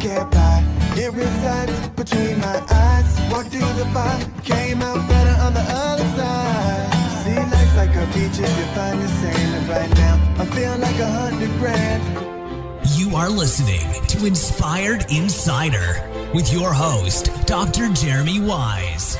get by. It resides between my eyes. Walked through the fire, came out better on the other side. See, life's like a beach if you find the sand. And right now, I feel like 100 grand. You are listening to Inspired Insider with your host, Dr. Jeremy Wise.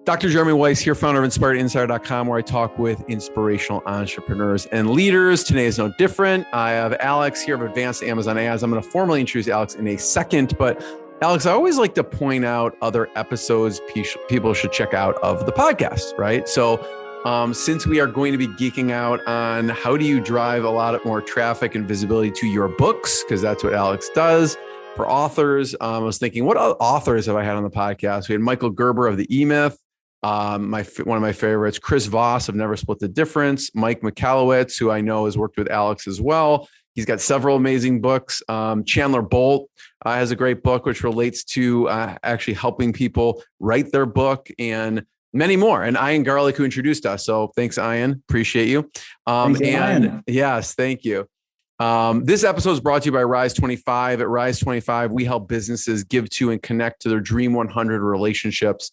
Dr. Jeremy Weiss here, founder of InspiredInsider.com, where I talk with inspirational entrepreneurs and leaders. Today is no different. I have Alex here of Advanced Amazon Ads. I'm going to formally introduce Alex in a second, but Alex, I always like to point out other episodes people should check out of the podcast, right? So since we are going to be geeking out on how do you drive a lot more traffic and visibility to your books, because that's what Alex does for authors, I was thinking, what other authors have I had on the podcast? We had Michael Gerber of the E-Myth. One of my favorites, Chris Voss of Never Split the Difference, Mike Michalowicz, who I know has worked with Alex as well. He's got several amazing books. Chandler Bolt has a great book, which relates to actually helping people write their book, and many more. And Ian Garlic, who introduced us. So thanks, Ian. Appreciate you. Ian. Yes, thank you. This episode is brought to you by Rise 25. At Rise 25, we help businesses give to and connect to their Dream 100 relationships.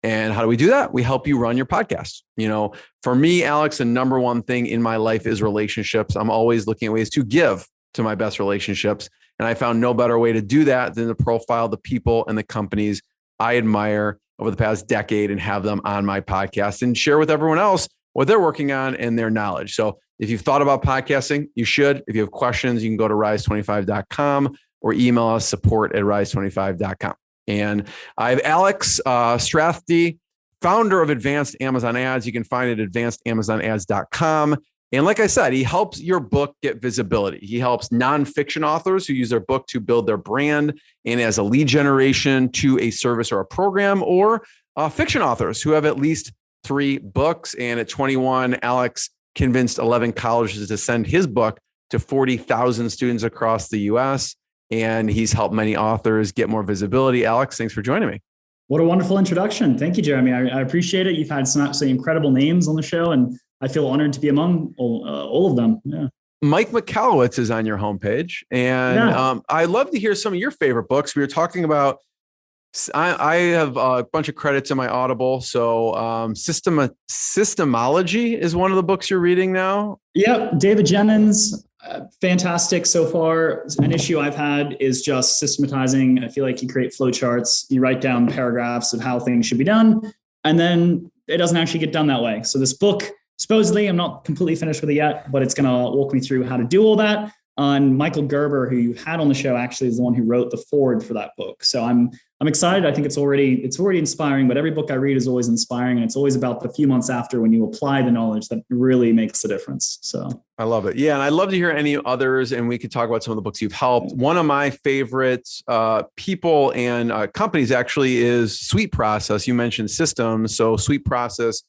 And how do we do that? We help you run your podcast. You know, for me, Alex, the number one thing in my life is relationships. I'm always looking at ways to give to my best relationships. And I found no better way to do that than to profile the people and the companies I admire over the past decade and have them on my podcast and share with everyone else what they're working on and their knowledge. So if you've thought about podcasting, you should. If you have questions, you can go to rise25.com or email us support@rise25.com. And I have Alex Strathdee, founder of Advanced Amazon Ads. You can find it at advancedamazonads.com. And like I said, he helps your book get visibility. He helps nonfiction authors who use their book to build their brand and as a lead generation to a service or a program, or fiction authors who have at least 3 books. And at 21, Alex convinced 11 colleges to send his book to 40,000 students across the U.S., and he's helped many authors get more visibility. Alex, thanks for joining me. What a wonderful introduction. Thank you, Jeremy. I appreciate it. You've had some absolutely incredible names on the show, and I feel honored to be among all of them. Yeah. Mike Michalowicz is on your homepage, and I'd love to hear some of your favorite books. We were talking about, I have a bunch of credits in my Audible. So Systemology is one of the books you're reading now. Yep. David Jennings. Fantastic so far. An issue I've had is just systematizing. I feel like you create flowcharts, you write down paragraphs of how things should be done, and then it doesn't actually get done that way. So this book, supposedly, I'm not completely finished with it yet, but it's going to walk me through how to do all that. And Michael Gerber, who you had on the show, actually is the one who wrote the foreword for that book. So I'm excited. I think it's already inspiring, but every book I read is always inspiring. And it's always about the few months after when you apply the knowledge that really makes the difference. So I love it. Yeah. And I'd love to hear any others, and we could talk about some of the books you've helped. One of my favorite people and companies actually is Sweet Process. You mentioned systems. So Sweet Process,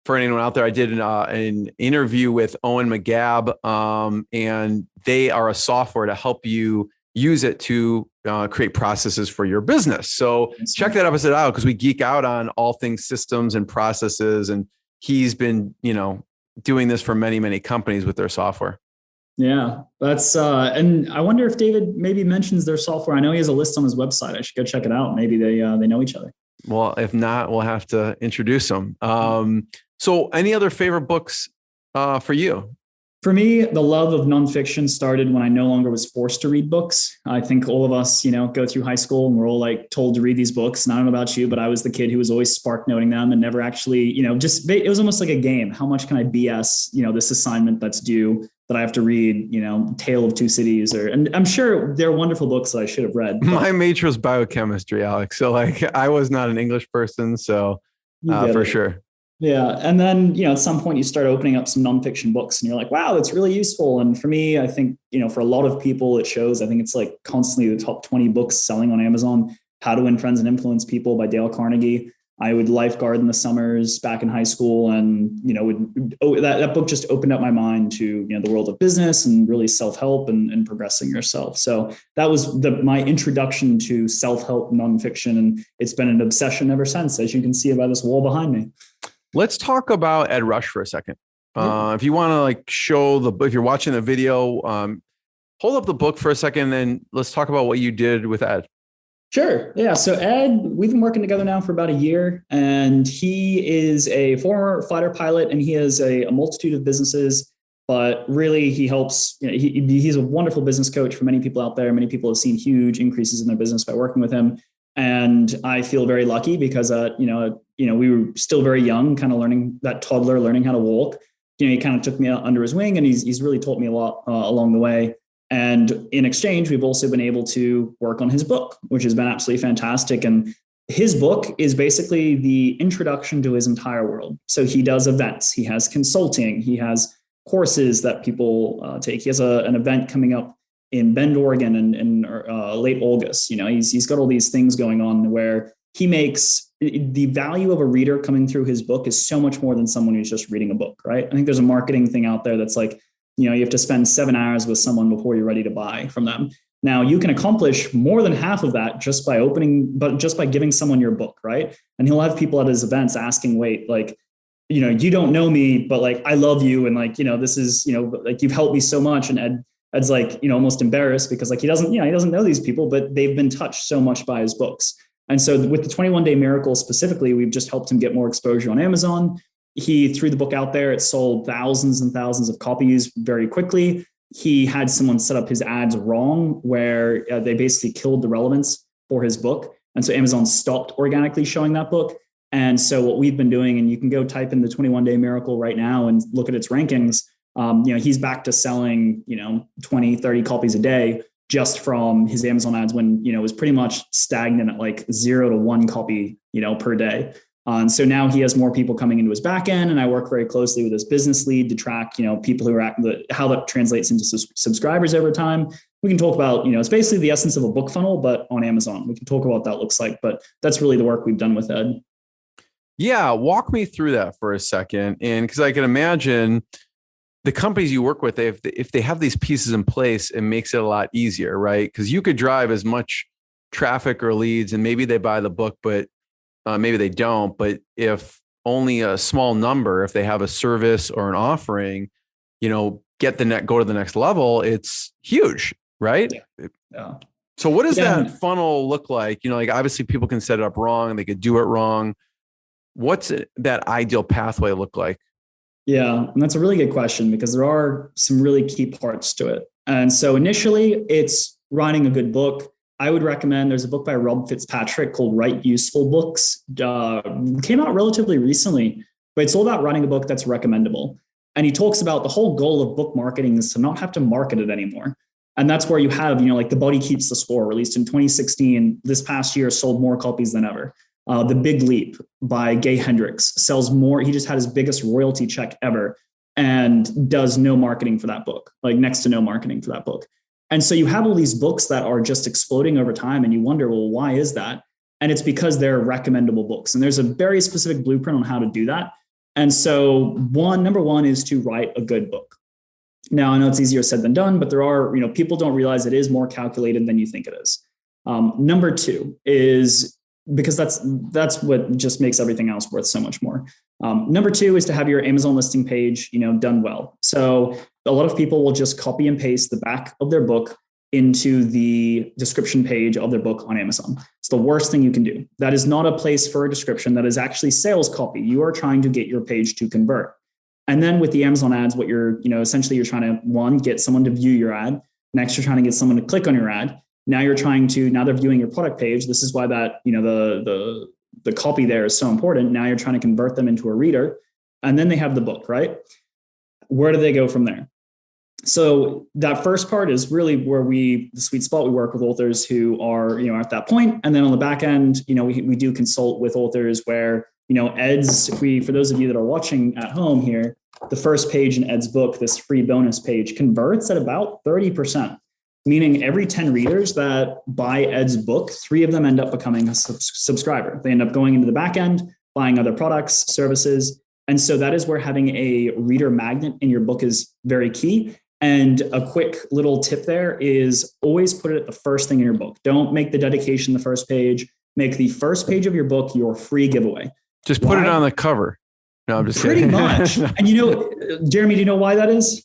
for anyone out there, I did an interview with Owen McGab, and they are a software to help you use it to create processes for your business. So check that episode out, because we geek out on all things systems and processes. And he's been, doing this for many, many companies with their software. Yeah, that's and I wonder if David maybe mentions their software. I know he has a list on his website. I should go check it out. Maybe they know each other. Well, if not, we'll have to introduce them. So any other favorite books for you? For me, the love of nonfiction started when I no longer was forced to read books. I think all of us, go through high school and we're all told to read these books. And I don't know about you, but I was the kid who was always spark noting them and never actually, it was almost like a game. How much can I BS, this assignment that's due that I have to read, Tale of Two Cities, and I'm sure they're wonderful books that I should have read. My major was biochemistry, Alex. So I was not an English person. So for sure. Yeah. And then, at some point you start opening up some nonfiction books and you're like, wow, that's really useful. And for me, I think, for a lot of people, it shows, I think it's constantly the top 20 books selling on Amazon. How to Win Friends and Influence People by Dale Carnegie. I would lifeguard in the summers back in high school, and that book just opened up my mind to the world of business and really self-help and progressing yourself. So that was my introduction to self-help nonfiction, and it's been an obsession ever since, as you can see by this wall behind me. Let's talk about Ed Rush for a second. If you want to show if you're watching the video, hold up the book for a second, and then let's talk about what you did with Ed. Sure. Yeah. So Ed, we've been working together now for about a year, and he is a former fighter pilot, and he has a multitude of businesses. But really, he helps. He's a wonderful business coach for many people out there. Many people have seen huge increases in their business by working with him, and I feel very lucky because we were still very young, kind of learning how to walk. He kind of took me under his wing, and he's really taught me a lot along the way. And in exchange, we've also been able to work on his book, which has been absolutely fantastic. And his book is basically the introduction to his entire world. So he does events, he has consulting, he has courses that people take. He has an event coming up in Bend, Oregon in late August. He's got all these things going on where he makes the value of a reader coming through his book is so much more than someone who's just reading a book, right? I think there's a marketing thing out there that's like, you have to spend 7 hours with someone before you're ready to buy from them. Now you can accomplish more than half of that just by giving someone your book, right? And he'll have people at his events asking, wait, like, you don't know me, but like, I love you. And like, this is, like you've helped me so much. And Ed's like, almost embarrassed because like, he doesn't know these people, but they've been touched so much by his books. And so with the 21-Day Miracle specifically, we've just helped him get more exposure on Amazon. He threw the book out there. It sold thousands and thousands of copies very quickly. He had someone set up his ads wrong where they basically killed the relevance for his book. And so Amazon stopped organically showing that book. And so what we've been doing, and you can go type in the 21-Day Miracle right now and look at its rankings. He's back to selling, 20, 30 copies a day just from his Amazon ads when, it was pretty much stagnant at like 0 to 1 copy, per day. And so now he has more people coming into his back end, and I work very closely with his business lead to track, people who are how that translates into subscribers over time. We can talk about, it's basically the essence of a book funnel, but on Amazon. We can talk about what that looks like, but that's really the work we've done with Ed. Yeah, walk me through that for a second, and because I can imagine the companies you work with, if they have these pieces in place, it makes it a lot easier, right? Because you could drive as much traffic or leads, and maybe they buy the book, but maybe they don't. But if only a small number, if they have a service or an offering, go to the next level, it's huge, right? Yeah. So what does that funnel look like? Like obviously people can set it up wrong, they could do it wrong. What's that ideal pathway look like? Yeah, and that's a really good question because there are some really key parts to it. And so initially it's writing a good book. I would recommend, there's a book by Rob Fitzpatrick called Write Useful Books. Came out relatively recently, but it's all about writing a book that's recommendable. And he talks about the whole goal of book marketing is to not have to market it anymore. And that's where you have, like The Body Keeps the Score, released in 2016. This past year sold more copies than ever. The Big Leap by Gay Hendricks sells more. He just had his biggest royalty check ever and does no marketing for that book, like next to no marketing for that book. And so you have all these books that are just exploding over time and you wonder, well, why is that? And it's because they're recommendable books. And there's a very specific blueprint on how to do that. And so number one is to write a good book. Now, I know it's easier said than done, but there are, people don't realize it is more calculated than you think it is. Number two is, because that's what just makes everything else worth so much more. Number two is to have your Amazon listing page, done well. So a lot of people will just copy and paste the back of their book into the description page of their book on Amazon. It's the worst thing you can do. That is not a place for a description. That is actually sales copy. You are trying to get your page to convert. And then with the Amazon ads, what you're, essentially you're trying to, one, get someone to view your ad. Next, you're trying to get someone to click on your ad. Now they're viewing your product page. This is why that, the copy there is so important. Now you're trying to convert them into a reader, and then they have the book, right? Where do they go from there? So that first part is really where the sweet spot. We work with authors who are, at that point. And then on the back end, we do consult with authors where, for those of you that are watching at home here, the first page in Ed's book, this free bonus page, converts at about 30%. Meaning every 10 readers that buy Ed's book, 3 of them end up becoming a subscriber. They end up going into the back end, buying other products, services. And so that is where having a reader magnet in your book is very key. And a quick little tip there is always put it at the first thing in your book. Don't make the dedication the first page. Make the first page of your book your free giveaway. Just put it on the cover. No, I'm just pretty kidding. much. And Jeremy, do you know why that is?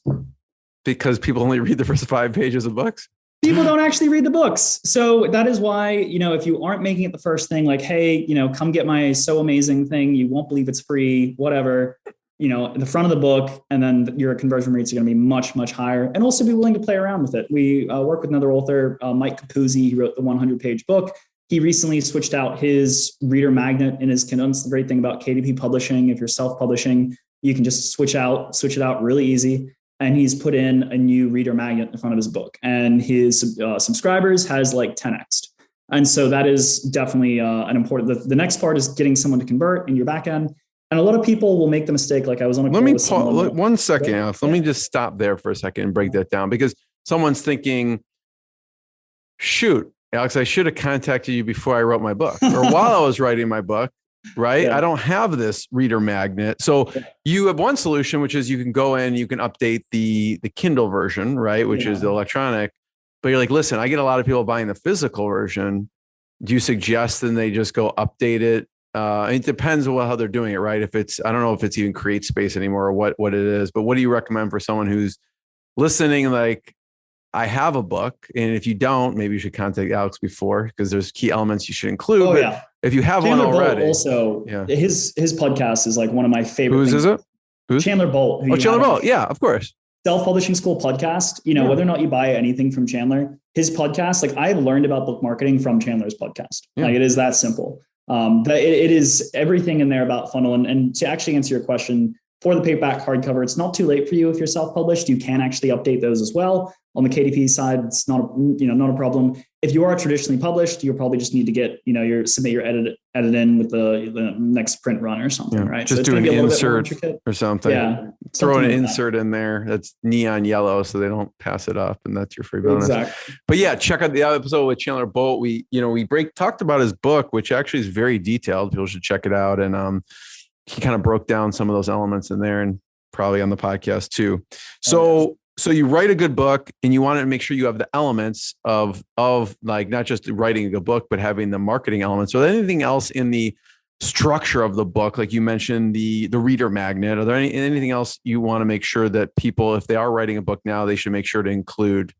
Because people only read the first 5 pages of books. People don't actually read the books. So that is why, if you aren't making it the first thing, like, hey, come get my so amazing thing. You won't believe it's free, whatever, in the front of the book, and then your conversion rates are going to be much, much higher, and also be willing to play around with it. We work with another author, Mike Capuzzi. He wrote the 100-page book. He recently switched out his reader magnet in his Kindle. That's the great thing about KDP publishing. If you're self-publishing, you can just switch it out really easy. And he's put in a new reader magnet in the front of his book, and his subscribers has like 10x. And so that is definitely an important, the next part is getting someone to convert in your back end. And a lot of people will make the mistake. Like I was on a call with someone. 1 second, Alex. Let me just stop there for a second and break that down, because someone's thinking, shoot, Alex, I should have contacted you before I wrote my book or while I was writing my book. Right. Yeah. I don't have this reader magnet. So you have one solution, which is you can go in, you can update the Kindle version, right? Which is the electronic, but you're like, listen, I get a lot of people buying the physical version. Do you suggest then they just go update it? It depends on how they're doing it, right? If it's, I don't know if it's even Create Space anymore or what it is, but what do you recommend for someone who's listening? Like, I have a book, and if you don't, maybe you should contact Alex before, because there's key elements you should include. If you have Chandler one already, Bolt also, his podcast is like one of my favorite. Whose things. Is it? Who's? Chandler Bolt. Chandler Bolt. Yeah, of course. Self-Publishing School podcast. Whether or not you buy anything from Chandler, his podcast, like I've learned about book marketing from Chandler's podcast. Like it is that simple. It is everything in there about funnel. And to actually answer your question, for the paperback hardcover, it's not too late for you if you're self-published. You can actually update those as well. On the KDP side, it's not a problem. If you are traditionally published, you'll probably just need to get, submit your edit in with the next print run or something, right? Just do an insert or something. Yeah. Throw an insert in there that's neon yellow so they don't pass it up, and that's your free bonus. Exactly. But yeah, check out the episode with Chandler Bolt. We talked about his book, which actually is very detailed. People should check it out. And he kind of broke down some of those elements in there, and probably on the podcast too. So you write a good book, and you want to make sure you have the elements of like not just writing a good book, but having the marketing elements. So anything else in the structure of the book, like you mentioned the reader magnet, are there anything else you want to make sure that people, if they are writing a book now, they should make sure to include?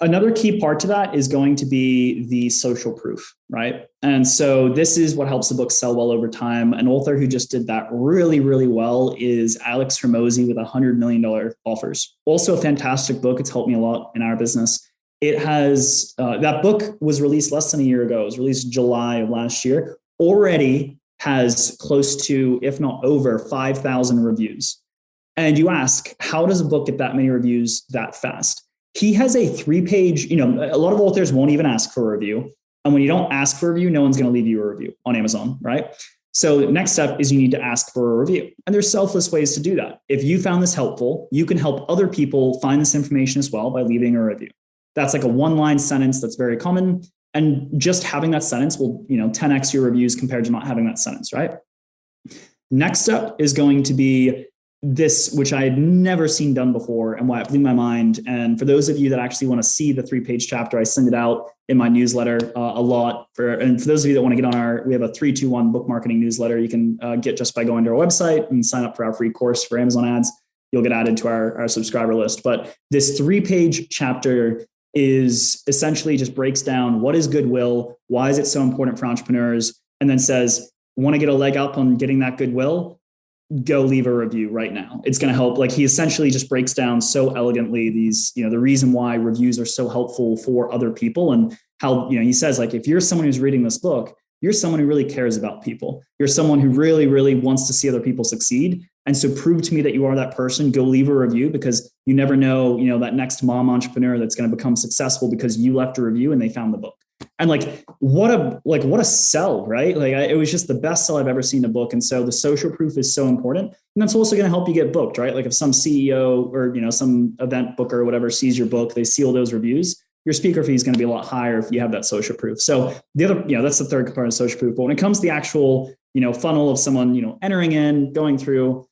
Another key part to that is going to be the social proof, right? And so this is what helps the book sell well over time. An author who just did that really, really well is Alex Hormozi with $100 million offers. Also a fantastic book. It's helped me a lot in our business. It has, that book was released less than a year ago. It was released July of last year. Already has close to, if not over 5,000 reviews. And you ask, how does a book get that many reviews that fast? He has a 3-page, a lot of authors won't even ask for a review. And when you don't ask for a review, no one's going to leave you a review on Amazon, right? So the next step is you need to ask for a review. And there's selfless ways to do that. If you found this helpful, you can help other people find this information as well by leaving a review. That's like a 1-line sentence that's very common. And just having that sentence will, 10x your reviews compared to not having that sentence, right? Next step is going to be this, which I had never seen done before, and why it blew my mind. And for those of you that actually want to see the 3-page chapter, I send it out in my newsletter a lot. And for those of you that want to get on we have a 3-2-1 book marketing newsletter you can get just by going to our website and sign up for our free course for Amazon ads. You'll get added to our subscriber list. But this 3-page chapter is essentially just breaks down what is goodwill, why is it so important for entrepreneurs, and then says, want to get a leg up on getting that goodwill? Go leave a review right now. It's going to help. Like he essentially just breaks down so elegantly these, the reason why reviews are so helpful for other people, and how, he says, like, if you're someone who's reading this book, you're someone who really cares about people. You're someone who really, really wants to see other people succeed. And so prove to me that you are that person. Go leave a review, because you never know, that next mom entrepreneur that's going to become successful because you left a review and they found the book. And what a sell, right? It was just the best sell I've ever seen in a book. And so the social proof is so important. And that's also going to help you get booked, right? Like if some CEO or, some event booker or whatever sees your book, they see all those reviews, your speaker fee is going to be a lot higher if you have that social proof. So the other, that's the third component of social proof. But when it comes to the actual, funnel of someone, entering in, going through,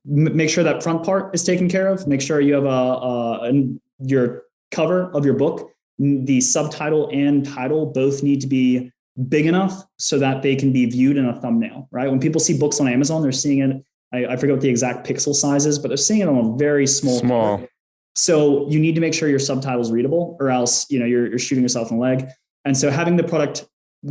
make sure that front part is taken care of. Make sure you have your cover of your book, the subtitle and title both need to be big enough so that they can be viewed in a thumbnail, right? When people see books on Amazon, they're seeing it I forget what the exact pixel size is, but they're seeing it on a very small. So you need to make sure your subtitle's readable, or else, you're shooting yourself in the leg. And so having the product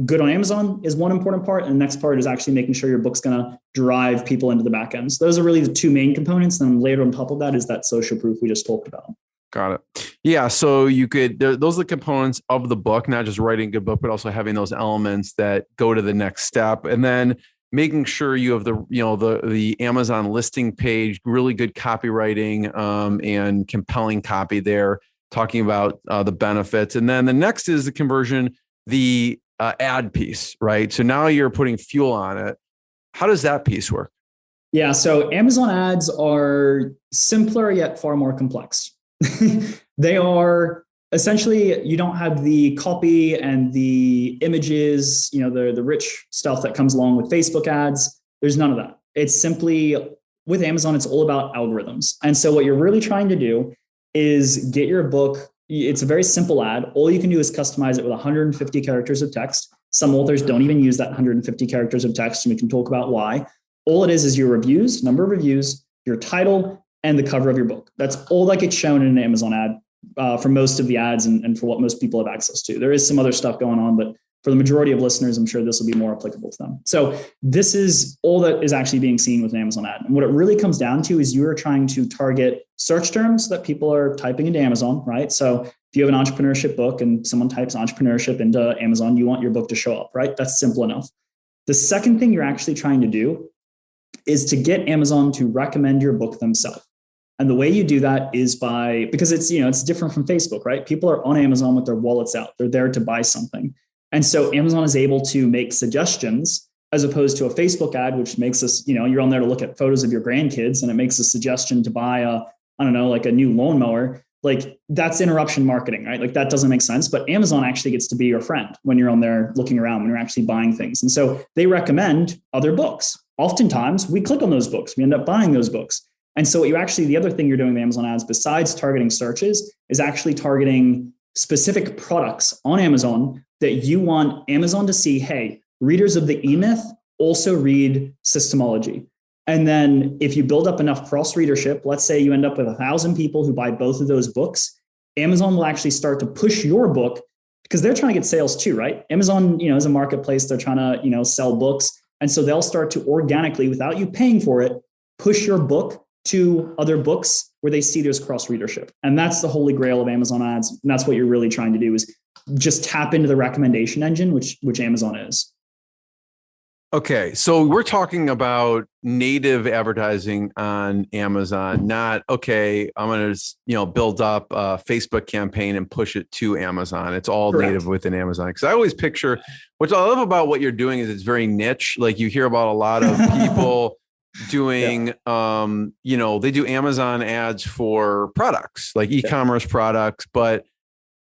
good on Amazon is one important part. And the next part is actually making sure your book's going to drive people into the back end. So those are really the two main components. Then later on top of that is that social proof we just talked about. Got it. Yeah. So those are the components of the book, not just writing a good book, but also having those elements that go to the next step. And then making sure you have the Amazon listing page, really good copywriting, and compelling copy there, talking about the benefits. And then the next is the conversion, the ad piece, right? So now you're putting fuel on it. How does that piece work? Yeah. So Amazon ads are simpler yet far more complex. They are essentially, you don't have the copy and the images, the rich stuff that comes along with Facebook ads. There's none of that. It's simply, with Amazon, it's all about algorithms. And so what you're really trying to do is get your book. It's a very simple ad. All you can do is customize it with 150 characters of text. Some authors don't even use that 150 characters of text, and we can talk about why. All it is your reviews, number of reviews, your title, and the cover of your book. That's all that gets shown in an Amazon ad for most of the ads and for what most people have access to. There is some other stuff going on, but for the majority of listeners, I'm sure this will be more applicable to them. So this is all that is actually being seen with an Amazon ad. And what it really comes down to is you are trying to target search terms that people are typing into Amazon, right? So if you have an entrepreneurship book and someone types entrepreneurship into Amazon, you want your book to show up, right? That's simple enough. The second thing you're actually trying to do is to get Amazon to recommend your book themselves. And the way you do that is because it's different from Facebook, right? People are on Amazon with their wallets out. They're there to buy something. And so Amazon is able to make suggestions as opposed to a Facebook ad, which makes us, you're on there to look at photos of your grandkids and it makes a suggestion to buy a new lawnmower. Like, that's interruption marketing, right? Like, that doesn't make sense. But Amazon actually gets to be your friend when you're on there looking around, when you're actually buying things. And so they recommend other books. Oftentimes we click on those books. We end up buying those books. And so the other thing you're doing with Amazon ads, besides targeting searches, is actually targeting specific products on Amazon that you want Amazon to see, hey, readers of the E-Myth also read Systemology. And then if you build up enough cross readership, let's say you end up with 1,000 people who buy both of those books, Amazon will actually start to push your book, because they're trying to get sales too, right? Amazon, is a marketplace. They're trying to, sell books. And so they'll start to organically, without you paying for it, push your book to other books where they see there's cross readership. And that's the holy grail of Amazon ads. And that's what you're really trying to do, is just tap into the recommendation engine, which Amazon is. Okay. So we're talking about native advertising on Amazon, not, okay, I'm going to, build up a Facebook campaign and push it to Amazon. It's all Correct. Native within Amazon. Because I always picture, what I love about what you're doing is it's very niche. Like, you hear about a lot of people doing, they do Amazon ads for products, like e-commerce products, but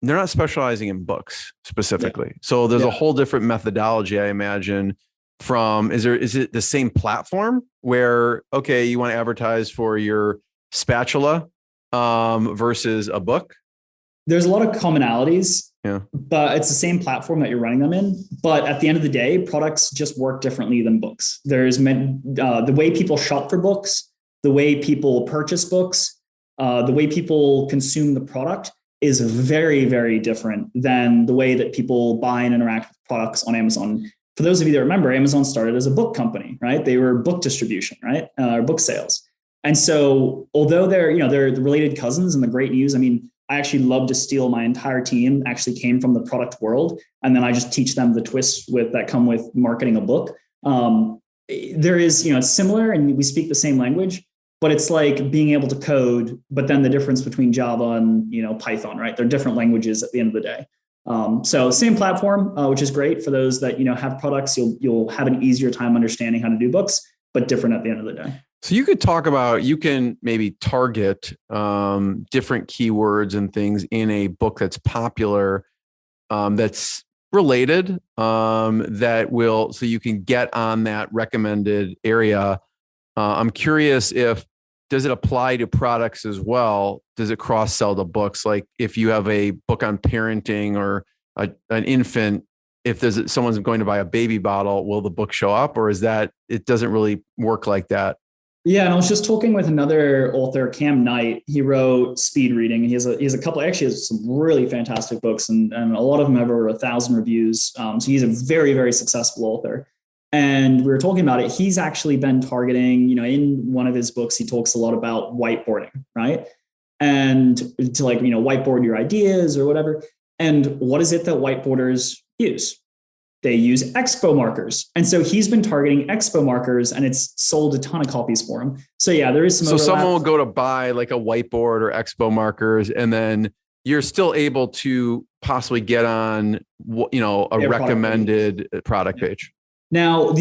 they're not specializing in books specifically. Yeah. So there's a whole different methodology, I imagine. Is it the same platform where, okay, you want to advertise for your spatula versus a book? There's a lot of commonalities, yeah, but it's the same platform that you're running them in. But at the end of the day, products just work differently than books. There's the way people shop for books, the way people purchase books, the way people consume the product is very, very different than the way that people buy and interact with products on Amazon. For those of you that remember, Amazon started as a book company, right? They were book distribution, right? Or book sales. And so although they're the related cousins, and the great news, I actually love to steal. My entire team actually came from the product world. And then I just teach them the twists that come with marketing a book. There is, it's similar and we speak the same language, but it's like being able to code, but then the difference between Java and, Python, right? They're different languages at the end of the day. So same platform, which is great for those that, have products. You'll have an easier time understanding how to do books, but different at the end of the day. So you can maybe target different keywords and things in a book that's popular, that's related, so you can get on that recommended area. I'm curious, does it apply to products as well? Does it cross sell to books? Like, if you have a book on parenting or an infant, if someone's going to buy a baby bottle, will the book show up, or is that it doesn't really work like that? Yeah, and I was just talking with another author, Cam Knight. He wrote Speed Reading. He has a couple, actually has some really fantastic books, and a lot of them have over 1,000 reviews. So he's a very, very successful author. And we were talking about it. He's actually been targeting, in one of his books, he talks a lot about whiteboarding, right? And to whiteboard your ideas or whatever. And what is it that whiteboarders use? They use expo markers. And so he's been targeting expo markers, and it's sold a ton of copies for him. So yeah, there is some overlap. Someone will go to buy like a whiteboard or expo markers, and then you're still able to possibly get on, a recommended product page. Now,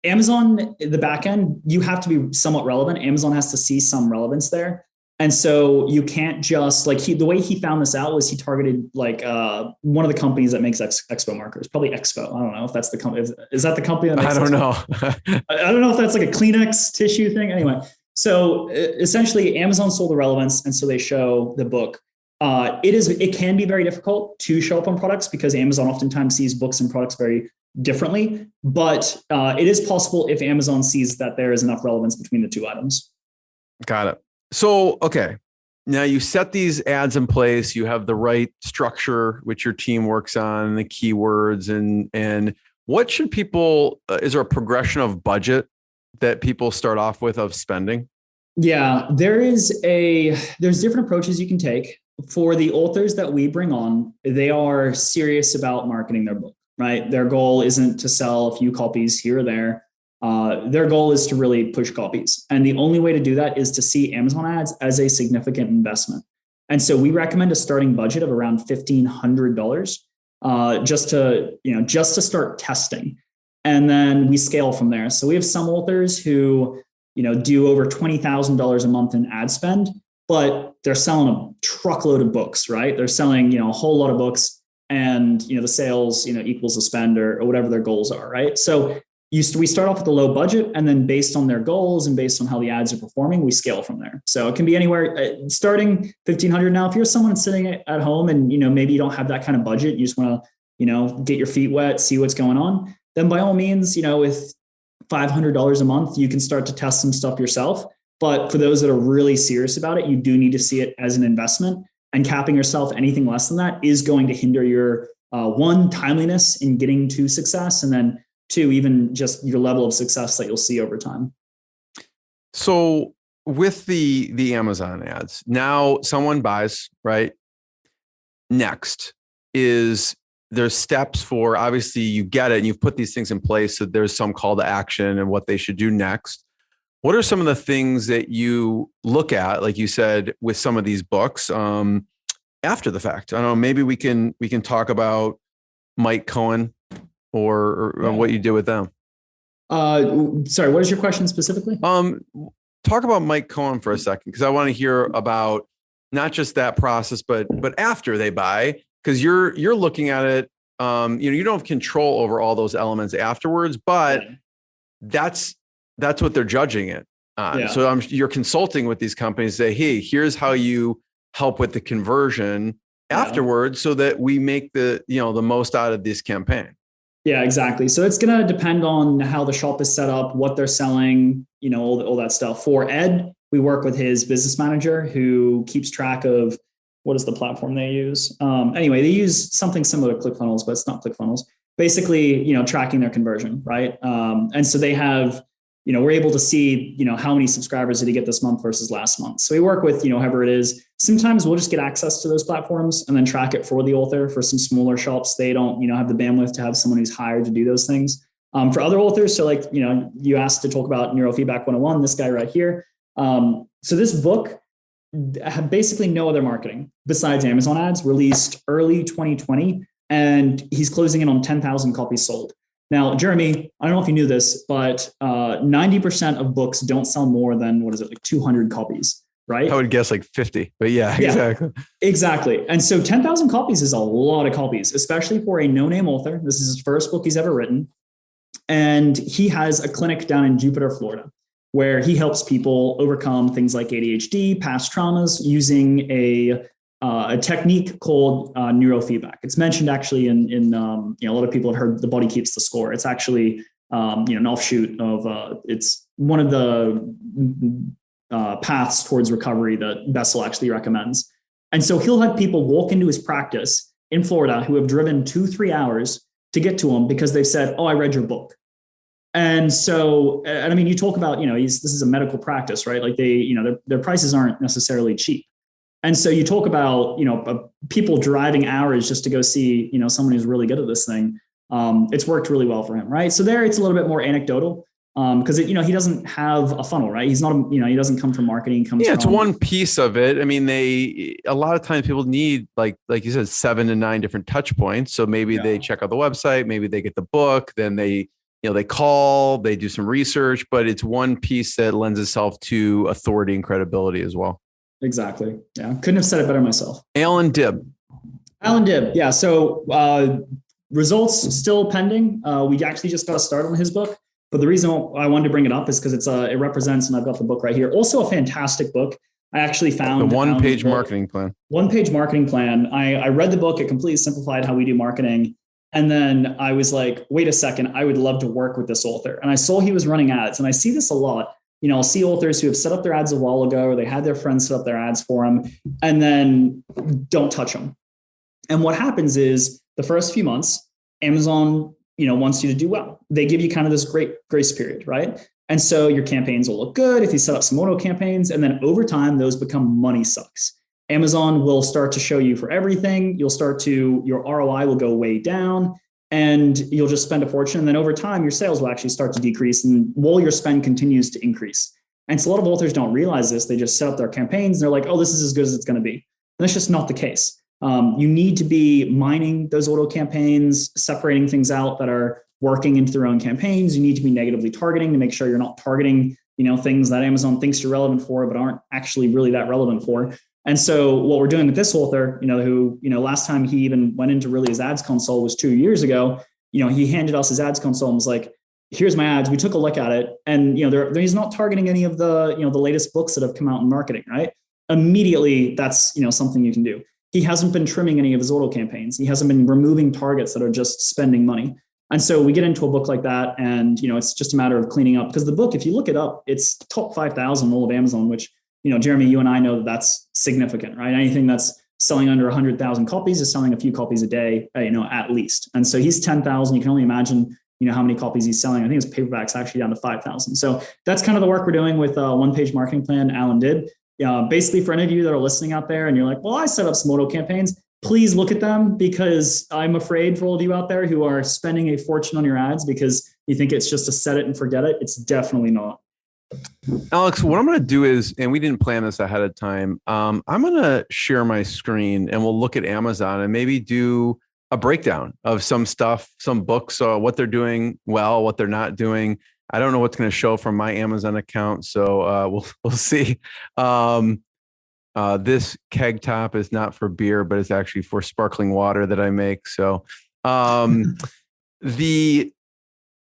Amazon, the back end, you have to be somewhat relevant. Amazon has to see some relevance there. And so you can't just the way he found this out was he targeted one of the companies that makes expo markers, probably Expo. I don't know if that's the company. Is that the company that makes I don't know. I don't know if that's like a Kleenex tissue thing. Anyway, so essentially Amazon saw the relevance. And so they show the book. It can be very difficult to show up on products because Amazon oftentimes sees books and products very differently, but it is possible if Amazon sees that there is enough relevance between the two items. Got it. So, okay. Now you set these ads in place, you have the right structure, which your team works on, the keywords, and what should people, is there a progression of budget that people start off with of spending? Yeah, there's different approaches you can take. For the authors that we bring on, they are serious about marketing their book, right? Their goal isn't to sell a few copies here or there. Their goal is to really push copies. And the only way to do that is to see Amazon ads as a significant investment. And so we recommend a starting budget of around $1,500 just to start testing. And then we scale from there. So we have some authors who, do over $20,000 a month in ad spend, but they're selling a truckload of books, right? They're selling, a whole lot of books, and, the sales, equals the spend or whatever their goals are, right? So we start off with a low budget, and then based on their goals and based on how the ads are performing, we scale from there. So it can be anywhere starting $1,500. Now, if you're someone sitting at home and, maybe you don't have that kind of budget, you just want to, get your feet wet, see what's going on, then by all means, with $500 a month, you can start to test some stuff yourself. But for those that are really serious about it, you do need to see it as an investment, and capping yourself anything less than that is going to hinder your timeliness in getting to success. And then two, even just your level of success that you'll see over time. So with the Amazon ads, now someone buys, right? Next is there's steps for, obviously you get it and you've put these things in place. So there's some call to action and what they should do next. What are some of the things that you look at, like you said, with some of these books after the fact? I don't know, maybe we can talk about Mike Cohen or what you do with them. Sorry, what is your question specifically? Talk about Mike Cohen for a second, because I want to hear about not just that process, but after they buy, because you're looking at it. You don't have control over all those elements afterwards, but that's what they're judging it on. Yeah. So you're consulting with these companies, say, hey, here's how you help with the conversion afterwards, so that we make the most out of this campaign. Yeah, exactly. So it's going to depend on how the shop is set up, what they're selling, all that stuff. For Ed, we work with his business manager who keeps track of what is the platform they use. Anyway, they use something similar to ClickFunnels, but it's not ClickFunnels. Basically, tracking their conversion, right? And so they have, we're able to see, how many subscribers did he get this month versus last month. So we work with, however it is. Sometimes we'll just get access to those platforms and then track it for the author. For some smaller shops, they don't, have the bandwidth to have someone who's hired to do those things. For other authors, so you asked to talk about Neurofeedback 101, this guy right here. So this book had basically no other marketing besides Amazon ads, released early 2020, and he's closing in on 10,000 copies sold. Now, Jeremy, I don't know if you knew this, but 90% of books don't sell more than, 200 copies, right? I would guess like 50, but yeah, exactly. Exactly. And so 10,000 copies is a lot of copies, especially for a no-name author. This is his first book he's ever written. And he has a clinic down in Jupiter, Florida, where he helps people overcome things like ADHD, past traumas, using a technique called neurofeedback. It's mentioned actually in a lot of people have heard the body keeps the score. It's actually an offshoot of it's one of the paths towards recovery that Bessel actually recommends. And so he'll have people walk into his practice in Florida who have driven 2-3 hours to get to him because they've said, "Oh, I read your book." And so, and I mean, you talk about, this is a medical practice, right? Like their prices aren't necessarily cheap. And so you talk about, people driving hours just to go see, someone who's really good at this thing. It's worked really well for him, right? So there, it's a little bit more anecdotal because he doesn't have a funnel, right? He's not, he doesn't come from marketing. It's one piece of it. I mean, a lot of times people need like you said, 7 to 9 different touch points. So maybe they check out the website, maybe they get the book, then they call, they do some research, but it's one piece that lends itself to authority and credibility as well. Exactly. Yeah. Couldn't have said it better myself. Alan Dibb. Yeah. So results still pending. We actually just got started on his book, but the reason I wanted to bring it up is because it represents, and I've got the book right here. Also a fantastic book. I actually found the one-page marketing plan. One-page marketing plan. I read the book. It completely simplified how we do marketing. And then I was like, wait a second, I would love to work with this author. And I saw he was running ads. And I see this a lot. I'll see authors who have set up their ads a while ago, or they had their friends set up their ads for them and then don't touch them. And what happens is the first few months, Amazon, wants you to do well. They give you kind of this great grace period, right? And so your campaigns will look good if you set up some auto campaigns. And then over time, those become money sucks. Amazon will start to show you for everything. Your ROI will go way down and you'll just spend a fortune. And then over time, your sales will actually start to decrease and while your spend continues to increase. And so a lot of authors don't realize this. They just set up their campaigns and they're like, oh, this is as good as it's going to be. And that's just not the case. You need to be mining those auto campaigns, separating things out that are working into their own campaigns. You need to be negatively targeting to make sure you're not targeting, things that Amazon thinks you're relevant for, but aren't actually really that relevant for. And so what we're doing with this author, who, last time he even went into really his ads console was 2 years ago, he handed us his ads console and was like, here's my ads. We took a look at it and, he's not targeting any of the, the latest books that have come out in marketing, right? Immediately, that's, something you can do. He hasn't been trimming any of his auto campaigns. He hasn't been removing targets that are just spending money. And so we get into a book like that and, it's just a matter of cleaning up because the book, if you look it up, it's top 5,000 all of Amazon, which, Jeremy, you and I know that's significant, right? Anything that's selling under 100,000 copies is selling a few copies a day, at least. And so he's 10,000. You can only imagine, how many copies he's selling. I think his paperback's actually down to 5,000. So that's kind of the work we're doing with one-page marketing plan. Alan did. Basically, for any of you that are listening out there and you're like, well, I set up some auto campaigns, please look at them because I'm afraid for all of you out there who are spending a fortune on your ads because you think it's just to set it and forget it. It's definitely not. Alex, what I'm going to do is, and we didn't plan this ahead of time, I'm going to share my screen and we'll look at Amazon and maybe do a breakdown of some stuff, some books, what they're doing well, what they're not doing. I don't know what's going to show from my Amazon account, so we'll see. This keg top is not for beer, but it's actually for sparkling water that I make. So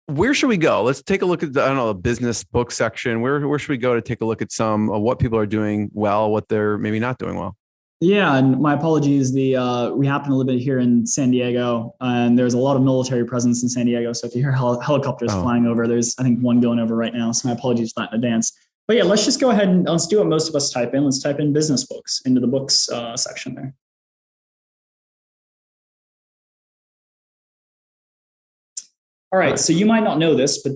where should we go? Let's take a look at the business book section. Where should we go to take a look at some of what people are doing well, what they're maybe not doing well? Yeah, and my apologies. We happen to live here in San Diego, and there's a lot of military presence in San Diego. So if you hear helicopters flying over, there's I think one going over right now. So my apologies for that in advance. But yeah, let's just go ahead and let's do what most of us type in. Let's type in business books into the books section there. All right, so you might not know this, but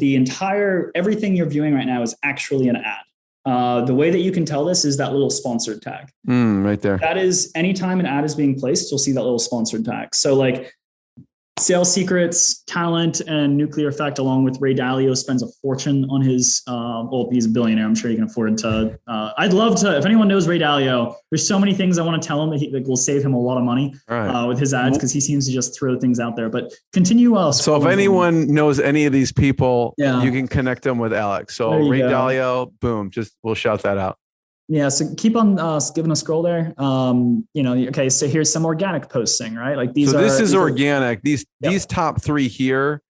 everything you're viewing right now is actually an ad. The way that you can tell this is that little sponsored tag. Right there. That is anytime an ad is being placed, you'll see that little sponsored tag. So like Sales Secrets, Talent, and Nuclear Effect, along with Ray Dalio, spends a fortune on his, he's a billionaire. I'm sure he can afford to, I'd love to, if anyone knows Ray Dalio, there's so many things I want to tell him that will save him a lot of money with his ads because he seems to just throw things out there. But continue. So if anyone knows any of these people, you can connect them with Alex. So Ray Dalio, boom, we'll shout that out. Yeah, so keep on giving a scroll there. Okay, so here's some organic posting, right? Like these. So this is organic. These top three here,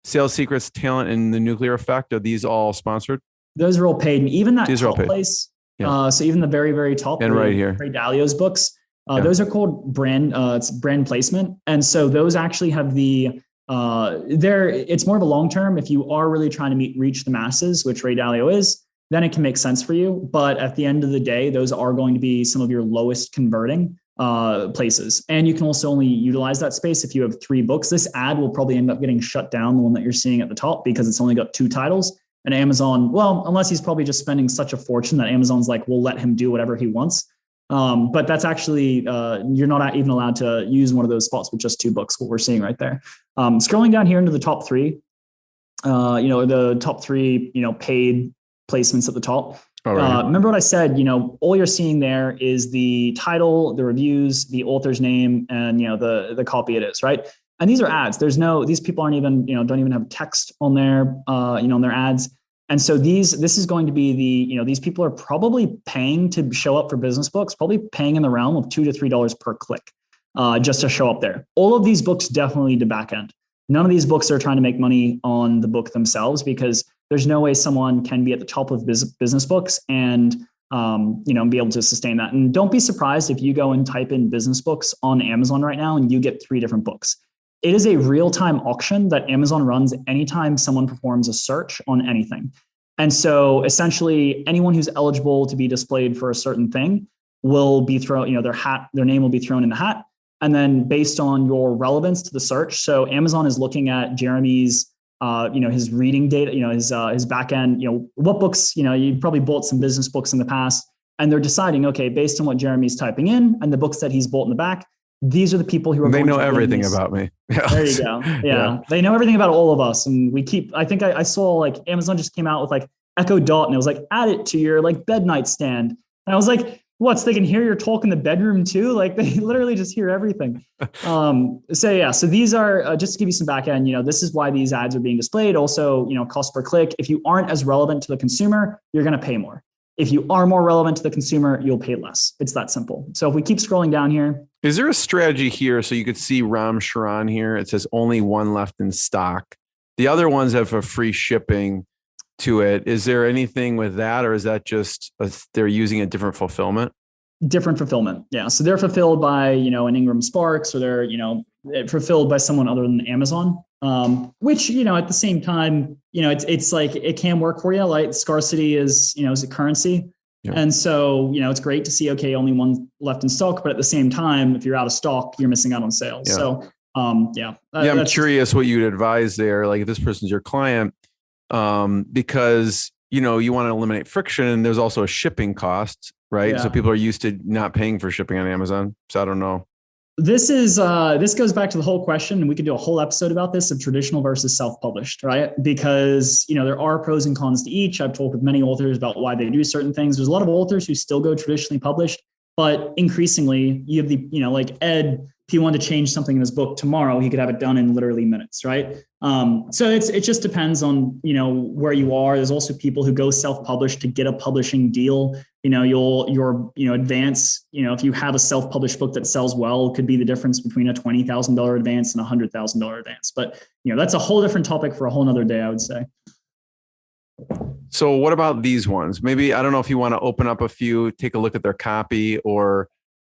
Sales Secrets, Talent, and the Nuclear Effect. Are these all sponsored? Those are all paid, and even that top place. So even the very, very top, and right here, Ray Dalio's books. Those are called brand. It's brand placement, and so those actually have the it's more of a long term. If you are really trying to reach the masses, which Ray Dalio is, then it can make sense for you. But at the end of the day, those are going to be some of your lowest converting places. And you can also only utilize that space if you have 3 books. This ad will probably end up getting shut down, the one that you're seeing at the top, because it's only got 2 titles. And Amazon, well, unless he's probably just spending such a fortune that Amazon's like, we'll let him do whatever he wants. But that's actually, you're not even allowed to use one of those spots with just 2 books, what we're seeing right there. Scrolling down here into the top 3, the top 3, paid placements at the top. Right. Remember what I said, all you're seeing there is the title, the reviews, the author's name, and, the copy it is, right? And these are ads. These people aren't even, don't even have text on their, on their ads. And so this is going to be these people are probably paying to show up for business books, probably paying in the realm of $2 to $3 per click, just to show up there. All of these books definitely need to back end. None of these books are trying to make money on the book themselves, because there's no way someone can be at the top of business books and, be able to sustain that. And don't be surprised if you go and type in business books on Amazon right now and you get 3 different books. It is a real-time auction that Amazon runs anytime someone performs a search on anything. And so essentially anyone who's eligible to be displayed for a certain thing will be thrown, their name will be thrown in the hat. And then based on your relevance to the search. So Amazon is looking at Jeremy's, his reading data, his back end, what books, you probably bought some business books in the past, and they're deciding, okay, based on what Jeremy's typing in and the books that he's bought in the back, these are the people who are. They know everything about me. Yeah. There you go. Yeah. They know everything about all of us. And I think I saw like Amazon just came out with like Echo Dot, and it was like, add it to your like bed nightstand. And I was like, what? So they can hear your talk in the bedroom too? Like they literally just hear everything. So these are just to give you some back end, this is why these ads are being displayed. Also, cost per click. If you aren't as relevant to the consumer, you're going to pay more. If you are more relevant to the consumer, you'll pay less. It's that simple. So if we keep scrolling down here. Is there a strategy here? So you could see Ram Charan here. It says only 1 left in stock. The other ones have a free shipping to it. Is there anything with that, or is that just they're using a different fulfillment? Different fulfillment. Yeah. So they're fulfilled by, an Ingram Sparks, or they're, fulfilled by someone other than Amazon. Which, at the same time, it's like, it can work for you. Like scarcity is a currency. Yeah. And so, it's great to see, okay, only 1 left in stock, but at the same time, if you're out of stock, you're missing out on sales. Yeah. So, I'm curious what you'd advise there. Like if this person's your client, because, you want to eliminate friction, and there's also a shipping cost, right? Yeah. So people are used to not paying for shipping on Amazon. So I don't know. This goes back to the whole question, and we could do a whole episode about this, of traditional versus self-published, right? Because, there are pros and cons to each. I've talked with many authors about why they do certain things. There's a lot of authors who still go traditionally published, but increasingly you have the, like Ed, if he wanted to change something in his book tomorrow, he could have it done in literally minutes, right? So it just depends on, where you are. There's also people who go self-published to get a publishing deal. Your advance, if you have a self-published book that sells well, could be the difference between a $20,000 advance and a $100,000 advance. But, that's a whole different topic for a whole nother day, I would say. So what about these ones? Maybe, I don't know if you want to open up a few, take a look at their copy, or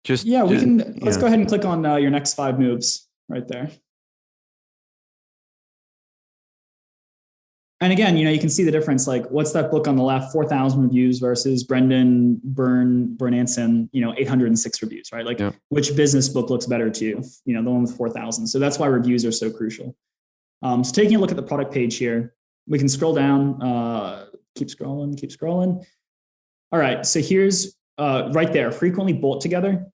let's go ahead and click on your next 5 moves right there. And again, you can see the difference. Like, what's that book on the left? 4,000 reviews versus Brendan Bernanson, 806 reviews, right? Like, which business book looks better to you? The one with 4,000. So that's why reviews are so crucial. So taking a look at the product page here, we can scroll down, keep scrolling. All right. So here's right there, frequently bought together.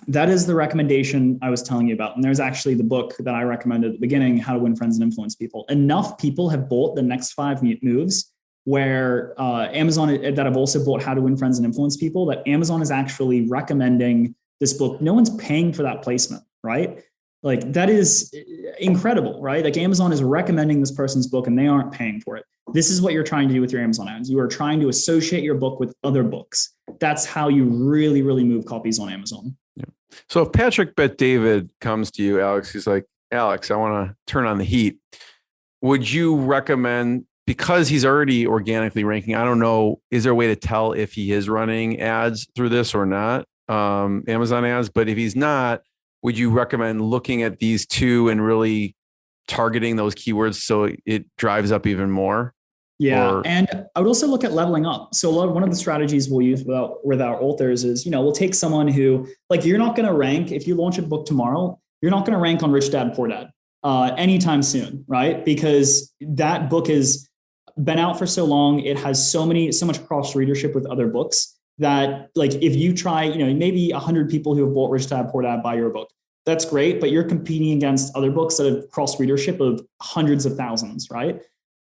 That is the recommendation I was telling you about. And there's actually the book that I recommended at the beginning, How to Win Friends and Influence People. Enough people have bought the next 5 moves where Amazon, that have also bought How to Win Friends and Influence People, that Amazon is actually recommending this book. No one's paying for that placement, right? Like, that is incredible, right? Like, Amazon is recommending this person's book and they aren't paying for it. This is what you're trying to do with your Amazon ads. You are trying to associate your book with other books. That's how you really, really move copies on Amazon. Yeah. So if Patrick Bet David comes to you, Alex, he's like, Alex, I want to turn on the heat. Would you recommend, because he's already organically ranking, I don't know, is there a way to tell if he is running ads through this or not? Amazon ads. But if he's not, would you recommend looking at these 2 and really targeting those keywords so it drives up even more? Yeah. And I would also look at leveling up. So one of the strategies we'll use with our authors is, we'll take someone who, like, you're not going to rank, if you launch a book tomorrow, you're not going to rank on Rich Dad Poor Dad anytime soon, right? Because that book has been out for so long. It has so much cross readership with other books that, like, if you try, maybe 100 people who have bought Rich Dad Poor Dad buy your book. That's great, but you're competing against other books that have cross readership of hundreds of thousands, right?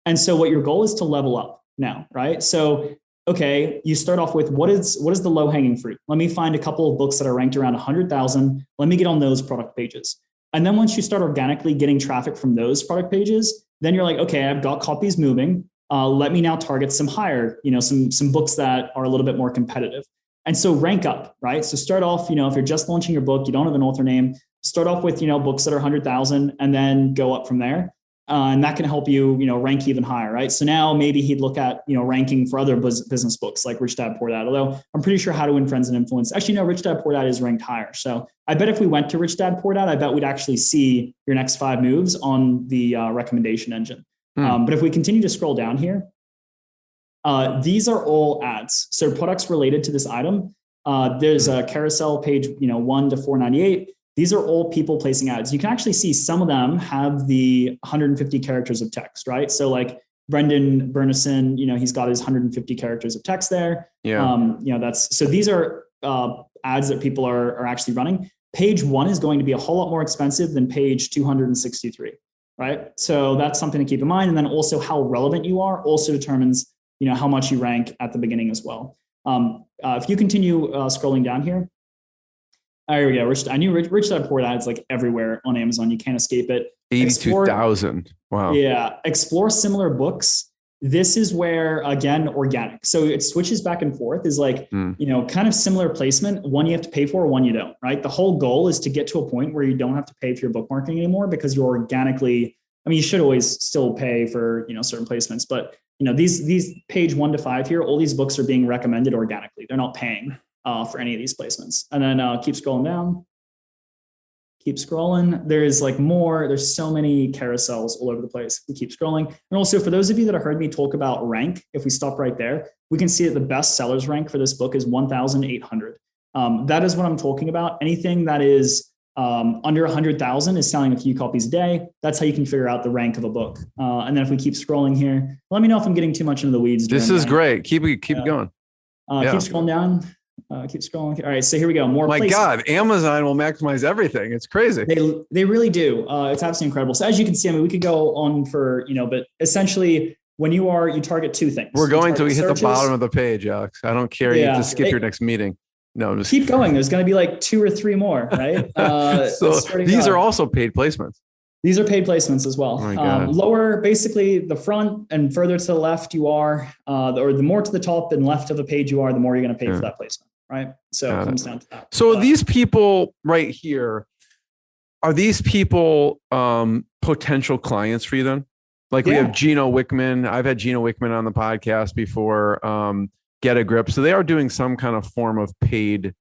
And so what your goal is to level up now, right? So, okay, you start off with what is the low hanging fruit? Let me find a couple of books that are ranked around 100,000. Let me get on those product pages. And then once you start organically getting traffic from those product pages, then you're like, okay, I've got copies moving. Let me now target some higher, some books that are a little bit more competitive. And so rank up, right? So start off, if you're just launching your book, you don't have an author name, start off with, books that are 100,000 and then go up from there. And that can help you, rank even higher, right? So now maybe he'd look at, ranking for other business books like Rich Dad Poor Dad, although I'm pretty sure How to Win Friends and Influence. Actually, no, Rich Dad Poor Dad is ranked higher. So I bet if we went to Rich Dad Poor Dad, I bet we'd actually see your next 5 moves on the recommendation engine. But if we continue to scroll down here, these are all ads. So products related to this item. There's a carousel page, 1 to 498. These are all people placing ads. You can actually see some of them have the 150 characters of text, right? So like Brendan Bernison, he's got his 150 characters of text there. Yeah. So these are ads that people are actually running. Page 1 is going to be a whole lot more expensive than page 263, right? So that's something to keep in mind. And then also how relevant you are also determines, how much you rank at the beginning as well. If you continue scrolling down here, here we go. I knew Rich Dad Poor Dad is like everywhere on Amazon. You can't escape it. 82,000. Wow. Yeah. Explore similar books. This is where, again, organic. So it switches back and forth is like, kind of similar placement. One you have to pay for, one you don't, right? The whole goal is to get to a point where you don't have to pay for your book marketing anymore because you're organically, you should always still pay for, certain placements, but these page 1 to 5 here, all these books are being recommended organically. They're not paying for any of these placements. And then keep scrolling down. Keep scrolling. There's like more. There's so many carousels all over the place. We keep scrolling. And also for those of you that have heard me talk about rank, if we stop right there, we can see that the best sellers rank for this book is 1,800. That is what I'm talking about. Anything that is under 100,000 is selling a few copies a day. That's how you can figure out the rank of a book. And then if we keep scrolling here, let me know if I'm getting too much into the weeds. This is great. Keep going. Keep scrolling down. Keep scrolling. All right. So here we go. More. My placement. God, Amazon will maximize everything. It's crazy. They really do. It's absolutely incredible. So as you can see, we could go on for, but essentially when you target 2 things. We're going till we hit searches. The bottom of the page, Alex. I don't care. You have to skip your next meeting. No, just keep going. There's going to be like 2 or 3 more, right? So these are also paid placements. These are paid placements as well. Oh lower, basically the front and further to the left you are, or the more to the top and left of the page you are, the more you're going to pay for that placement, right? So it comes down to that. So these people right here, are these people potential clients for you then? Like we have Gino Wickman. I've had Gino Wickman on the podcast before. Get a Grip. So they are doing some kind of form of paid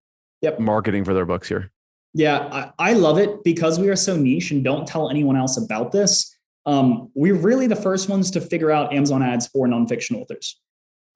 marketing for their books here. Yeah, I love it because we are so niche and don't tell anyone else about this. We're really the first ones to figure out Amazon ads for nonfiction authors.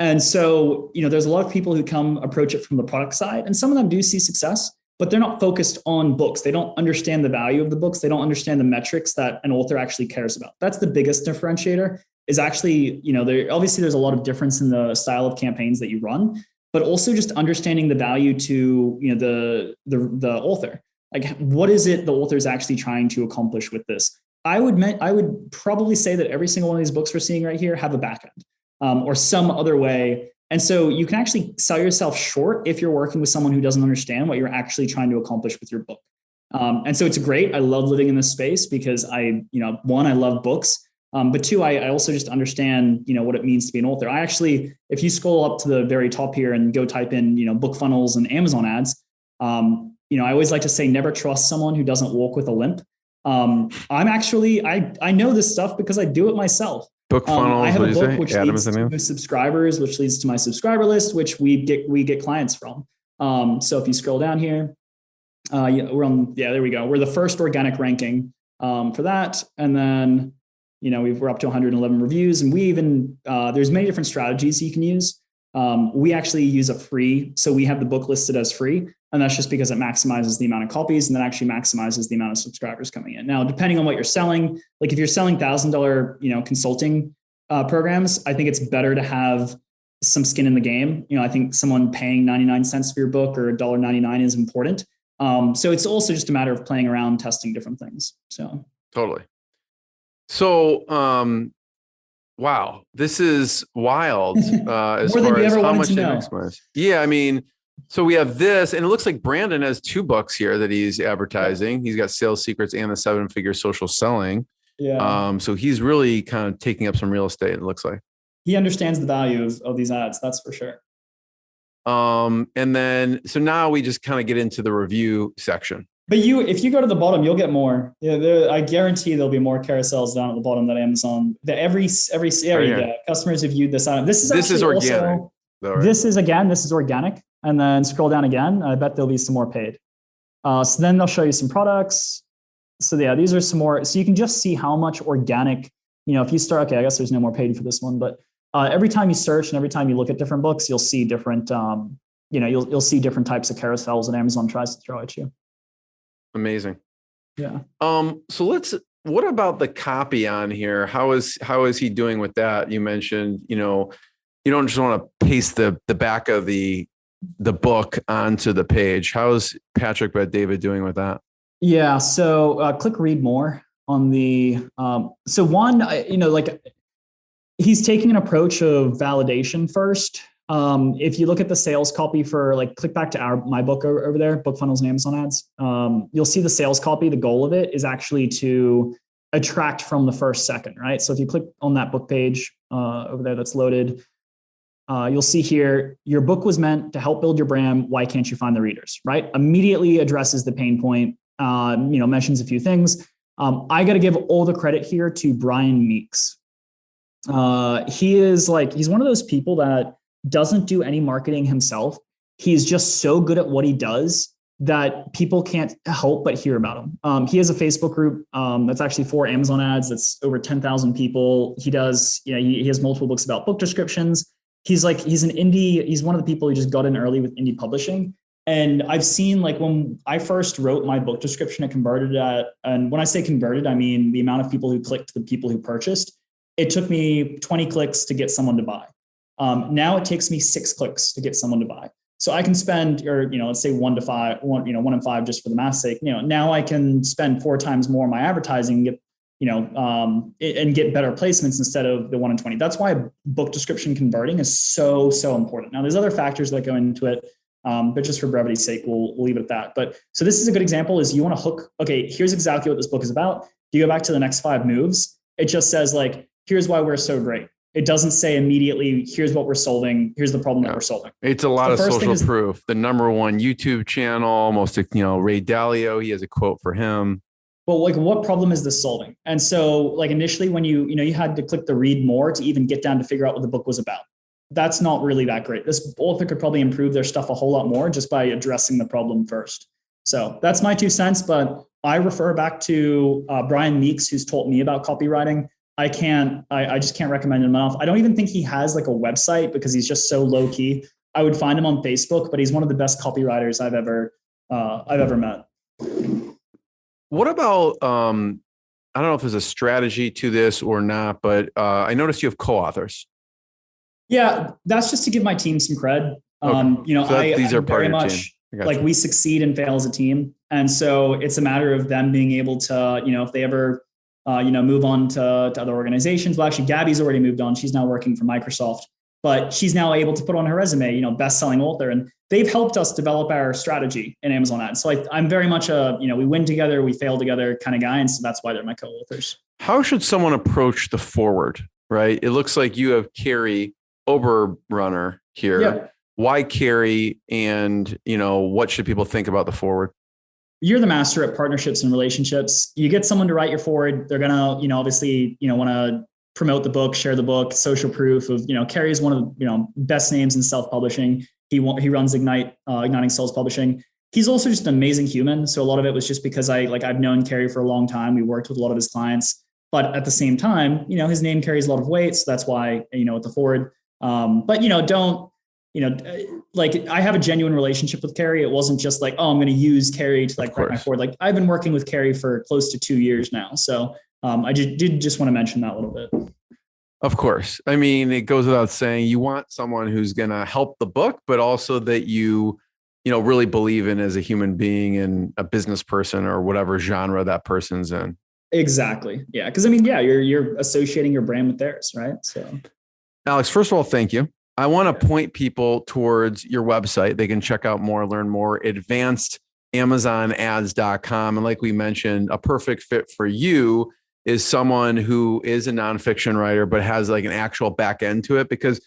And so, there's a lot of people who come approach it from the product side, and some of them do see success, but they're not focused on books. They don't understand the value of the books. They don't understand the metrics that an author actually cares about. That's the biggest differentiator is actually, there's a lot of difference in the style of campaigns that you run, but also just understanding the value to, the author. Like, what is it the author is actually trying to accomplish with this? I would probably say that every single one of these books we're seeing right here have a backend or some other way. And so you can actually sell yourself short if you're working with someone who doesn't understand what you're actually trying to accomplish with your book. And so it's great. I love living in this space because one, I love books. But 2, I also just understand, what it means to be an author. I actually, if you scroll up to the very top here and go type in, book funnels and Amazon ads, I always like to say, never trust someone who doesn't walk with a limp. I know this stuff because I do it myself. Book funnels. I have a book which leads to subscribers, which leads to my subscriber list, which we get clients from. So if you scroll down here, there we go. We're the first organic ranking for that. And then, we're up to 111 reviews, and we even, there's many different strategies you can use. We actually use a free. So we have the book listed as free, and that's just because it maximizes the amount of copies and that actually maximizes the amount of subscribers coming in. Now, depending on what you're selling, like if you're selling $1,000, consulting programs, I think it's better to have some skin in the game. I think someone paying 99 cents for your book or $1.99 is important. So it's also just a matter of playing around, testing different things. So totally. So, wow, this is wild. As far as how much they maximize. Yeah, I mean, so we have this, and it looks like Brandon has 2 books here that he's advertising. He's got Sales Secrets and the 7-Figure Social Selling. Yeah. So he's really kind of taking up some real estate, it looks like. He understands the value of these ads, that's for sure. And then, so now we just kind of get into the review section. But if you go to the bottom, you'll get more. Yeah, I guarantee there'll be more carousels down at the bottom than Amazon. Every customers have viewed this item. This is organic. This is organic. And then scroll down again. I bet there'll be some more paid. So then they'll show you some products. So yeah, these are some more. So you can just see how much organic. If you start. Okay, I guess there's no more paid for this one, but every time you search and every time you look at different books, you'll see different. You'll see different types of carousels that Amazon tries to throw at you. Amazing. Yeah. So what about the copy on here? How is he doing with that? You mentioned, you don't just want to paste the back of the book onto the page. How is Patrick Bet-David doing with that? Yeah. So click read more on the, he's taking an approach of validation first. If you look at the sales copy for click back to my book over there, Book Funnels and Amazon Ads, you'll see the sales copy. The goal of it is actually to attract from the first second, right? So if you click on that book page over there that's loaded, you'll see here, your book was meant to help build your brand. Why can't you find the readers, right? Immediately addresses the pain point, mentions a few things. I got to give all the credit here to Brian Meeks. He's one of those people that doesn't do any marketing himself. He's just so good at what he does that people can't help but hear about him. He has a Facebook group that's actually for Amazon Ads. That's over 10,000 people. He does, he has multiple books about book descriptions. He's one of the people who just got in early with indie publishing. And I've seen when I first wrote my book description, it converted and when I say converted, I mean the amount of people who clicked to the people who purchased. It took me 20 clicks to get someone to buy. Now it takes me 6 clicks to get someone to buy. So I can spend, let's say 1 to 5, 1 in 5, just for the math's sake. Now I can spend 4 times more on my advertising, and get better placements instead of the 1 in 20. That's why book description converting is so important. Now there's other factors that go into it, but just for brevity's sake, we'll leave it at that. But so this is a good example. Is you want to hook? Okay, here's exactly what this book is about. If you go back to the next 5 moves, it just says here's why we're so great. It doesn't say immediately, here's what we're solving. Here's the problem that we're solving. It's a lot of social proof. The #1 YouTube channel, Ray Dalio, he has a quote for him. Well, what problem is this solving? And so initially when you had to click the read more to even get down to figure out what the book was about. That's not really that great. This author could probably improve their stuff a whole lot more just by addressing the problem first. So that's my 2 cents, but I refer back to Brian Meeks, who's taught me about copywriting. I just can't recommend him enough. I don't even think he has a website because he's just so low key. I would find him on Facebook, but he's one of the best copywriters I've ever met. What about, I don't know if there's a strategy to this or not, but I noticed you have co-authors. Yeah, that's just to give my team some cred. Okay. These are part very of your much team. We succeed and fail as a team. And so it's a matter of them being able to, if they ever, move on to other organizations. Well, actually, Gabby's already moved on. She's now working for Microsoft, but she's now able to put on her resume, best-selling author. And they've helped us develop our strategy in Amazon Ads. So I'm very much we win together, we fail together kind of guy. And so that's why they're my co-authors. How should someone approach the forward, right? It looks like you have Carrie Oberrunner here. Yep. Why Carrie? And, what should people think about the forward? You're the master at partnerships and relationships. You get someone to write your forward. They're going to, obviously, want to promote the book, share the book, social proof of, Carrie is one of the, best names in self-publishing. He runs Igniting Sales Publishing. he's also just an amazing human. So a lot of it was just because I've known Carey for a long time. We worked with a lot of his clients, but at the same time, his name carries a lot of weight. So that's why, at the forward, but don't, I have a genuine relationship with Carey. It wasn't just like, oh, I'm going to use Carey to write my forward. I've been working with Carey for close to 2 years now. So I just want to mention that a little bit. Of course. I mean, it goes without saying you want someone who's going to help the book, but also that you really believe in as a human being and a business person or whatever genre that person's in. Exactly. Yeah. Because you're associating your brand with theirs, right? So, Alex, first of all, thank you. I want to point people towards your website. They can check out more, learn more, advancedamazonads.com. And like we mentioned, a perfect fit for you is someone who is a nonfiction writer, but has like an actual back end to it, because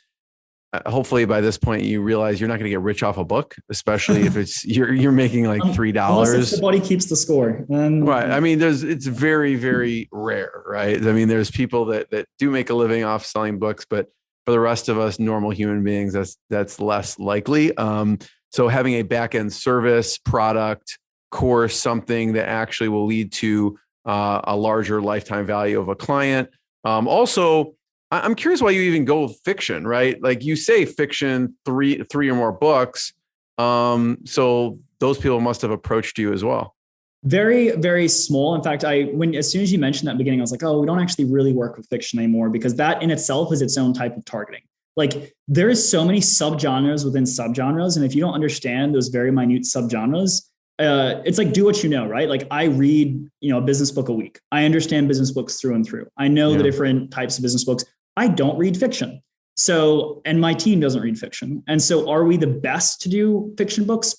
hopefully by this point you realize you're not going to get rich off a book, especially if it's you're making like $3. Unless the body keeps the score. Right. I mean, it's very, very rare, right? I mean, there's people that do make a living off selling books, but for the rest of us normal human beings, that's less likely. So having a back end service, product, course, something that actually will lead to a larger lifetime value of a client. Also, I'm curious why you even go with fiction, right? Like you say fiction, three or more books. So those people must have approached you as well. Very, very small. In fact, as soon as you mentioned that in the beginning, I was like, oh, we don't actually really work with fiction anymore, because that in itself is its own type of targeting. Like there is so many subgenres within subgenres. And if you don't understand those very minute subgenres, it's like, do what you know, right? Like I read, a business book a week. I understand business books through and through. I know the different types of business books. I don't read fiction. So, and my team doesn't read fiction. And so are we the best to do fiction books?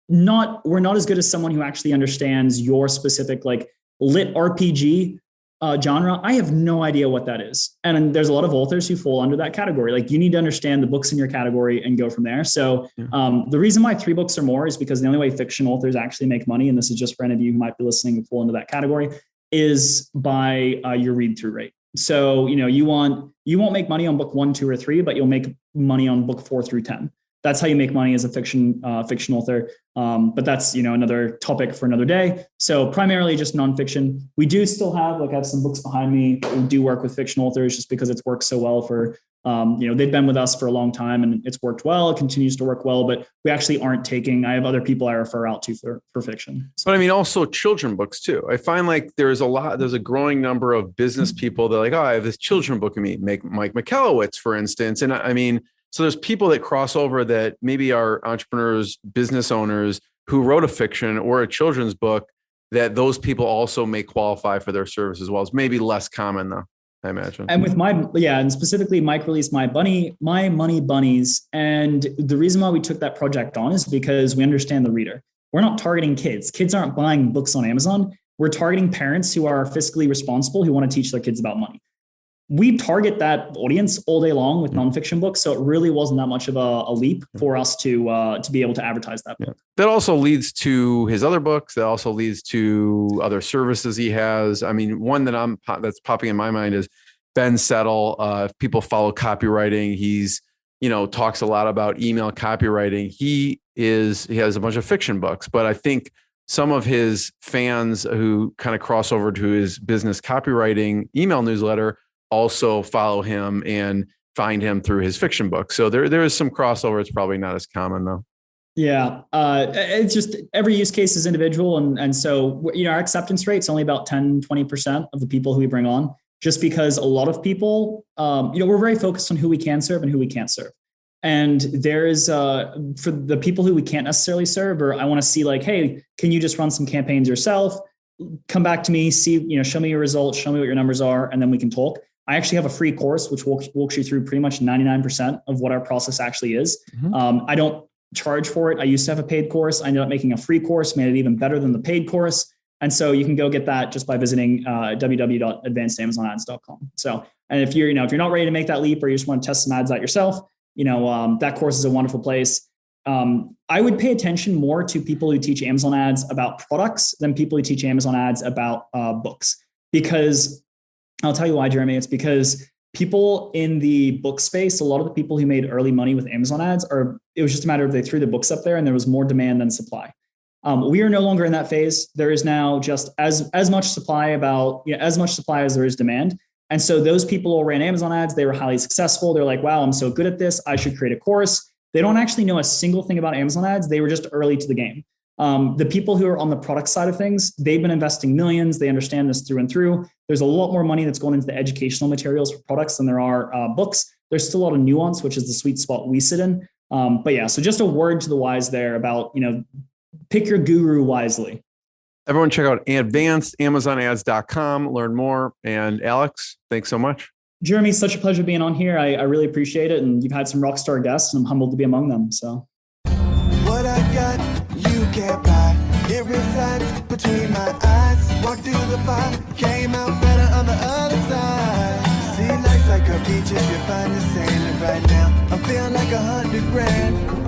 We're not as good as someone who actually understands your specific like lit RPG genre. I have no idea what that is. And there's a lot of authors who fall under that category. Like you need to understand the books in your category and go from there. So the reason why 3 books or more is because the only way fiction authors actually make money, and this is just for any of you who might be listening and fall into that category, is by your read through rate. So, you won't make money on book 1, 2, or 3, but you'll make money on book 4 through 10. That's how you make money as a fiction author. But that's, another topic for another day. So primarily just nonfiction. We do still have, I have some books behind me. We do work with fiction authors just because it's worked so well for, they've been with us for a long time and it's worked well. It continues to work well, but we actually aren't I have other people I refer out to for fiction. So. But I mean, also children books too. I find like there's a growing number of business people that are like, oh, I have this children book of me, Mike Michalowicz, for instance. And I mean, so there's people that cross over that maybe are entrepreneurs, business owners who wrote a fiction or a children's book, that those people also may qualify for their service as well. It's maybe less common though, I imagine. And with and specifically Mike released My Money Bunnies. And the reason why we took that project on is because we understand the reader. We're not targeting kids. Kids aren't buying books on Amazon. We're targeting parents who are fiscally responsible, who want to teach their kids about money. We target that audience all day long with nonfiction books. So it really wasn't that much of a leap for us to be able to advertise that book. That also leads to his other books. That also leads to other services he has. I mean, one that's popping in my mind is Ben Settle. If people follow copywriting, he's, talks a lot about email copywriting. He has a bunch of fiction books, but I think some of his fans who kind of cross over to his business copywriting email newsletter also follow him and find him through his fiction book. So there is some crossover. It's probably not as common though. Yeah. It's just every use case is individual. And so, our acceptance rate is only about 10, 20% of the people who we bring on, just because a lot of people, we're very focused on who we can serve and who we can't serve. And there is, for the people who we can't necessarily serve, or I want to see like, hey, can you just run some campaigns yourself? Come back to me, see, show me your results, show me what your numbers are, and then we can talk. I actually have a free course, which walks you through pretty much 99% of what our process actually is. I don't charge for it. I used to have a paid course. I ended up making a free course, made it even better than the paid course. And so you can go get that just by visiting www.advancedamazonads.com. So, and if you're not ready to make that leap, or you just want to test some ads out yourself, that course is a wonderful place. I would pay attention more to people who teach Amazon ads about products than people who teach Amazon ads about books, because I'll tell you why, Jeremy. It's because people in the book space, a lot of the people who made early money with Amazon ads it was just a matter of they threw the books up there and there was more demand than supply. We are no longer in that phase. There is now just as much supply as there is demand. And so those people who ran Amazon ads, they were highly successful. They're like, wow, I'm so good at this. I should create a course. They don't actually know a single thing about Amazon ads. They were just early to the game. The people who are on the product side of things, they've been investing millions. They understand this through and through. There's a lot more money that's going into the educational materials for products than there are books. There's still a lot of nuance, which is the sweet spot we sit in. But yeah, so just a word to the wise there about, pick your guru wisely. Everyone check out advancedamazonads.com, learn more. And Alex, thanks so much. Jeremy, such a pleasure being on here. I really appreciate it. And you've had some rock star guests and I'm humbled to be among them. So What I got, you can't buy. It resides between my eyes. Walked through the fire, came out better on the other side. See, life's like a beach if you find the sailing right now. I'm feeling like $100 grand.